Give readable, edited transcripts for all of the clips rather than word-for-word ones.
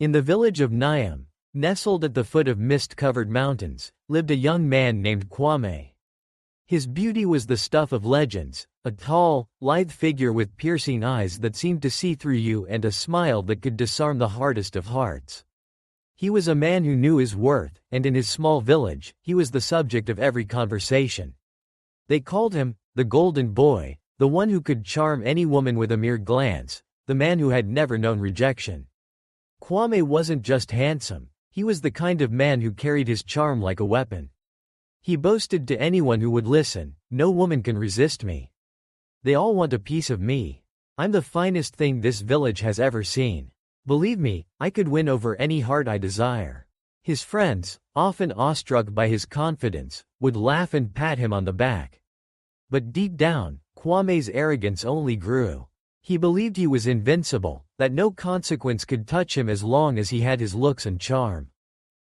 In the village of Niam, nestled at the foot of mist-covered mountains, lived a young man named Quami. His beauty was the stuff of legends, a tall, lithe figure with piercing eyes that seemed to see through you and a smile that could disarm the hardest of hearts. He was a man who knew his worth, and in his small village, he was the subject of every conversation. They called him the Golden Boy, the one who could charm any woman with a mere glance, the man who had never known rejection. Quami wasn't just handsome, he was the kind of man who carried his charm like a weapon. He boasted to anyone who would listen, "No woman can resist me. They all want a piece of me. I'm the finest thing this village has ever seen. Believe me, I could win over any heart I desire." His friends, often awestruck by his confidence, would laugh and pat him on the back. But deep down, Kwami's arrogance only grew. He believed he was invincible, that no consequence could touch him as long as he had his looks and charm.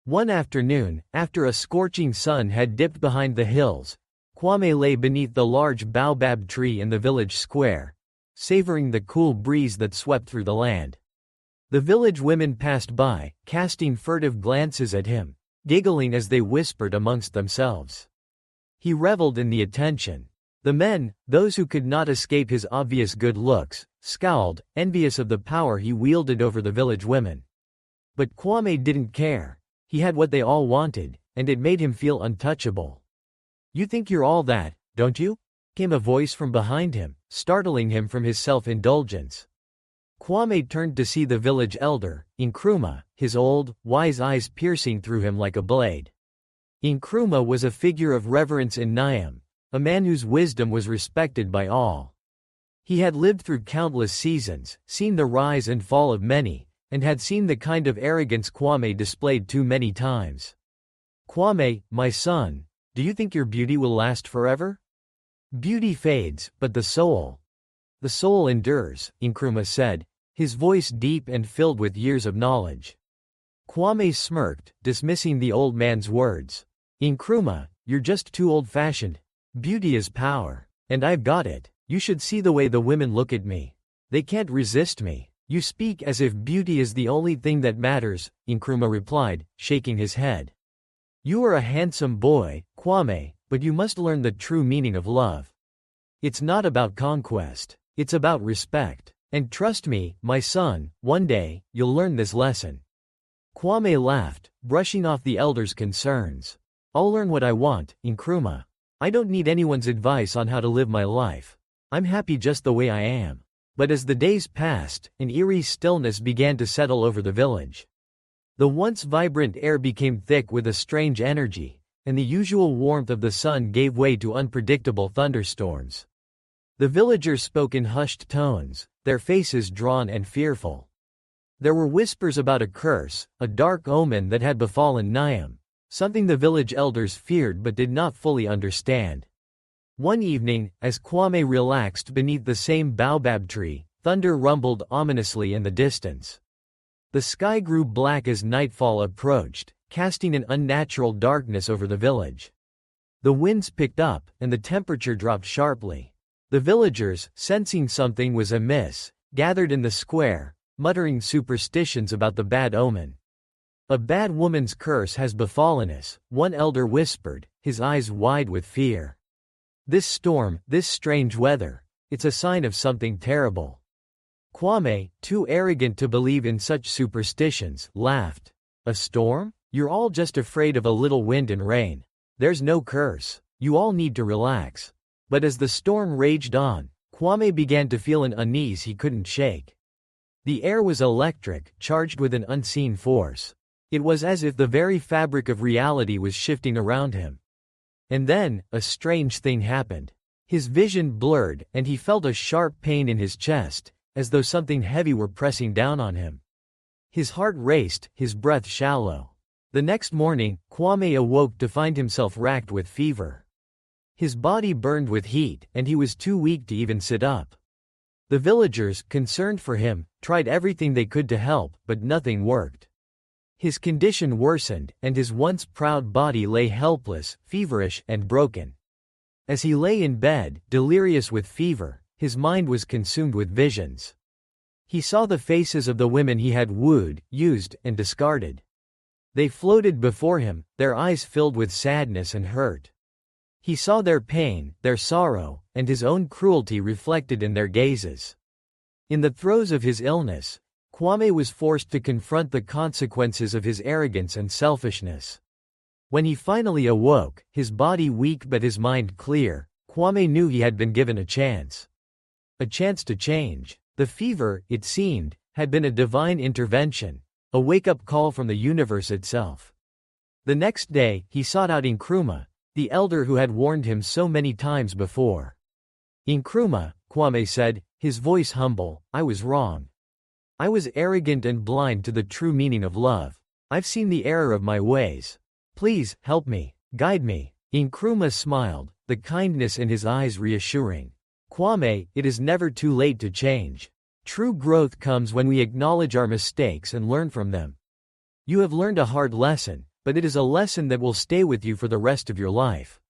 One afternoon, after a scorching sun had dipped behind the hills, Quami lay beneath the large baobab tree in the village square, savoring the cool breeze that swept through the land. The village women passed by, casting furtive glances at him, giggling as they whispered amongst themselves. He reveled in the attention. The men, those who could not escape his obvious good looks, scowled, envious of the power he wielded over the village women. But Quami didn't care. He had what they all wanted, and it made him feel untouchable. "You think you're all that, don't you?" came a voice from behind him, startling him from his self-indulgence. Quami turned to see the village elder, Nkrumah, his old, wise eyes piercing through him like a blade. Nkrumah was a figure of reverence in Niam, a man whose wisdom was respected by all. He had lived through countless seasons, seen the rise and fall of many, and had seen the kind of arrogance Quami displayed too many times. "Quami, my son, do you think your beauty will last forever? Beauty fades, but the soul endures," Nkrumah said, his voice deep and filled with years of knowledge. Quami smirked, dismissing the old man's words. "Nkrumah, you're just too old-fashioned. Beauty is power. And I've got it. You should see the way the women look at me. They can't resist me." "You speak as if beauty is the only thing that matters," Nkrumah replied, shaking his head. "You are a handsome boy, Quami, but you must learn the true meaning of love. It's not about conquest. It's about respect. And trust me, my son, one day, you'll learn this lesson." Quami laughed, brushing off the elder's concerns. "I'll learn what I want, Nkrumah. I don't need anyone's advice on how to live my life. I'm happy just the way I am." But as the days passed, an eerie stillness began to settle over the village. The once vibrant air became thick with a strange energy, and the usual warmth of the sun gave way to unpredictable thunderstorms. The villagers spoke in hushed tones, their faces drawn and fearful. There were whispers about a curse, a dark omen that had befallen Niam, something the village elders feared but did not fully understand. One evening, as Quami relaxed beneath the same baobab tree, thunder rumbled ominously in the distance. The sky grew black as nightfall approached, casting an unnatural darkness over the village. The winds picked up, and the temperature dropped sharply. The villagers, sensing something was amiss, gathered in the square, muttering superstitions about the bad omen. "A bad woman's curse has befallen us," one elder whispered, his eyes wide with fear. "This storm, this strange weather, it's a sign of something terrible." Quami, too arrogant to believe in such superstitions, laughed. "A storm? You're all just afraid of a little wind and rain. There's no curse. You all need to relax." But as the storm raged on, Quami began to feel an unease he couldn't shake. The air was electric, charged with an unseen force. It was as if the very fabric of reality was shifting around him. And then, a strange thing happened. His vision blurred, and he felt a sharp pain in his chest, as though something heavy were pressing down on him. His heart raced, his breath shallow. The next morning, Quami awoke to find himself racked with fever. His body burned with heat, and he was too weak to even sit up. The villagers, concerned for him, tried everything they could to help, but nothing worked. His condition worsened, and his once proud body lay helpless, feverish, and broken. As he lay in bed, delirious with fever, his mind was consumed with visions. He saw the faces of the women he had wooed, used, and discarded. They floated before him, their eyes filled with sadness and hurt. He saw their pain, their sorrow, and his own cruelty reflected in their gazes. In the throes of his illness, Quami was forced to confront the consequences of his arrogance and selfishness. When he finally awoke, his body weak but his mind clear, Quami knew he had been given a chance. A chance to change. The fever, it seemed, had been a divine intervention, a wake-up call from the universe itself. The next day, he sought out Nkrumah, the elder who had warned him so many times before. "Nkrumah," Quami said, his voice humble, "I was wrong. I was arrogant and blind to the true meaning of love. I've seen the error of my ways. Please, help me, guide me." Nkrumah smiled, the kindness in his eyes reassuring. "Quami, it is never too late to change. True growth comes when we acknowledge our mistakes and learn from them. You have learned a hard lesson, but it is a lesson that will stay with you for the rest of your life.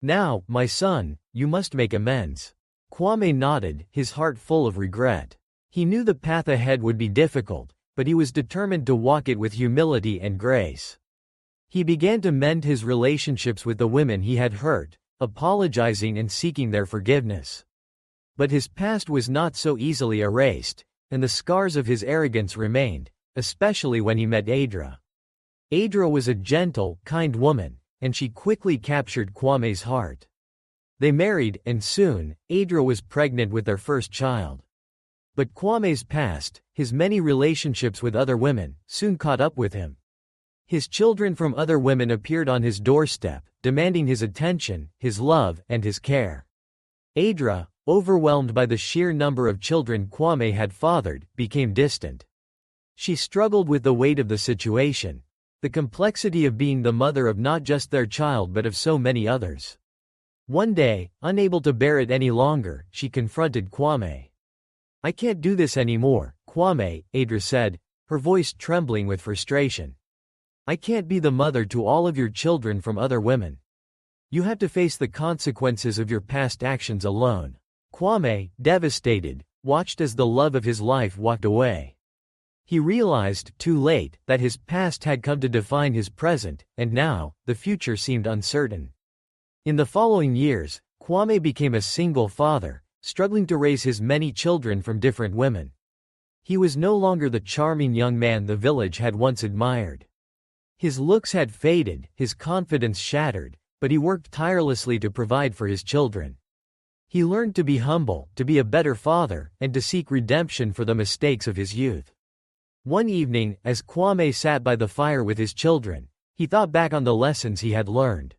Now, my son, you must make amends." Quami nodded, his heart full of regret. He knew the path ahead would be difficult, but he was determined to walk it with humility and grace. He began to mend his relationships with the women he had hurt, apologizing and seeking their forgiveness. But his past was not so easily erased, and the scars of his arrogance remained, especially when he met Adra. Adra was a gentle, kind woman, and she quickly captured Quami's heart. They married, and soon, Adra was pregnant with their first child. But Quami's past, his many relationships with other women, soon caught up with him. His children from other women appeared on his doorstep, demanding his attention, his love, and his care. Adra, overwhelmed by the sheer number of children Quami had fathered, became distant. She struggled with the weight of the situation, the complexity of being the mother of not just their child but of so many others. One day, unable to bear it any longer, she confronted Quami. "I can't do this anymore, Quami," Adra said, her voice trembling with frustration. "I can't be the mother to all of your children from other women. You have to face the consequences of your past actions alone." Quami, devastated, watched as the love of his life walked away. He realized, too late, that his past had come to define his present, and now, the future seemed uncertain. In the following years, Quami became a single father, struggling to raise his many children from different women. He was no longer the charming young man the village had once admired. His looks had faded, his confidence shattered, but he worked tirelessly to provide for his children. He learned to be humble, to be a better father, and to seek redemption for the mistakes of his youth. One evening, as Quami sat by the fire with his children, he thought back on the lessons he had learned.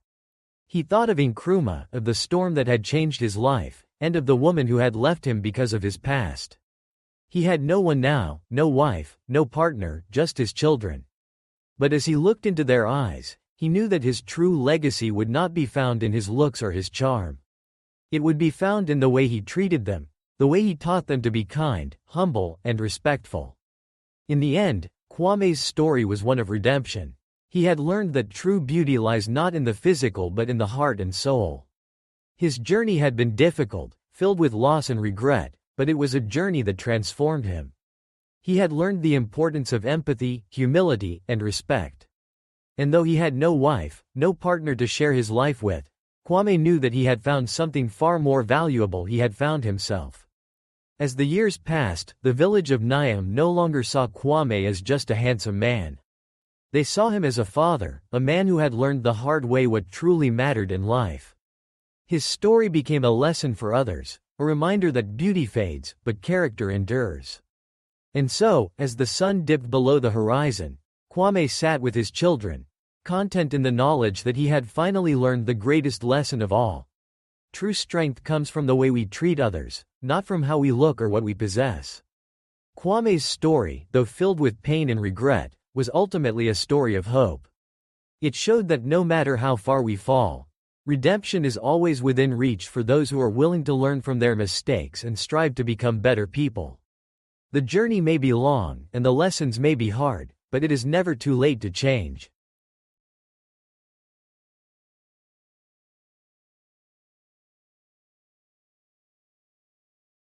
He thought of Nkrumah, of the storm that had changed his life, and of the woman who had left him because of his past. He had no one now, no wife, no partner, just his children. But as he looked into their eyes, he knew that his true legacy would not be found in his looks or his charm. It would be found in the way he treated them, the way he taught them to be kind, humble, and respectful. In the end, Quami's story was one of redemption. He had learned that true beauty lies not in the physical but in the heart and soul. His journey had been difficult, filled with loss and regret, but it was a journey that transformed him. He had learned the importance of empathy, humility, and respect. And though he had no wife, no partner to share his life with, Quami knew that he had found something far more valuable. He had found himself. As the years passed, the village of Niam no longer saw Quami as just a handsome man. They saw him as a father, a man who had learned the hard way what truly mattered in life. His story became a lesson for others, a reminder that beauty fades, but character endures. And so, as the sun dipped below the horizon, Quami sat with his children, content in the knowledge that he had finally learned the greatest lesson of all. True strength comes from the way we treat others, not from how we look or what we possess. Quami's story, though filled with pain and regret, was ultimately a story of hope. It showed that no matter how far we fall, redemption is always within reach for those who are willing to learn from their mistakes and strive to become better people. The journey may be long, and the lessons may be hard, but it is never too late to change.